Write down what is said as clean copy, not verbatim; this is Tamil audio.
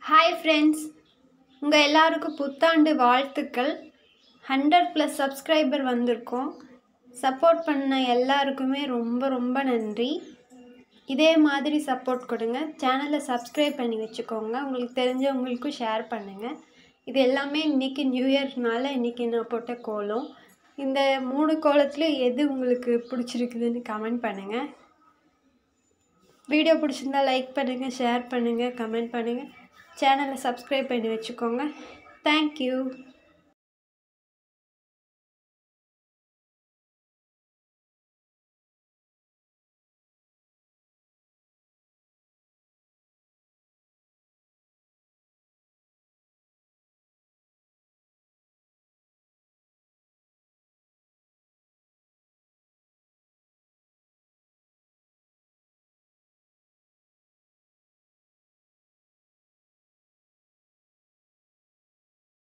ஹாய் ஃப்ரெண்ட்ஸ், உங்கள் எல்லாருக்கும் புத்தாண்டு வாழ்த்துக்கள். 100+ சப்ஸ்கிரைபர் வந்திருக்கோம். சப்போர்ட் பண்ண எல்லாருக்குமே ரொம்ப ரொம்ப நன்றி. இதே மாதிரி சப்போர்ட் கொடுங்க. சேனலை சப்ஸ்கிரைப் பண்ணி வச்சுக்கோங்க. உங்களுக்கு தெரிஞ்சவங்களுக்கும் ஷேர் பண்ணுங்கள். இது எல்லாமே இன்றைக்கி நியூ இயர்னால இன்றைக்கி நான் போட்ட கோலம். இந்த 3 கோலத்தில் எது உங்களுக்கு பிடிச்சிருக்குதுன்னு கமெண்ட் பண்ணுங்கள். வீடியோ பிடிச்சிருந்தா லைக் பண்ணுங்கள், ஷேர் பண்ணுங்கள், கமெண்ட் பண்ணுங்கள். சேனலை சப்ஸ்கிரைப் பண்ணி வச்சுக்கோங்க. தேங்க்யூ.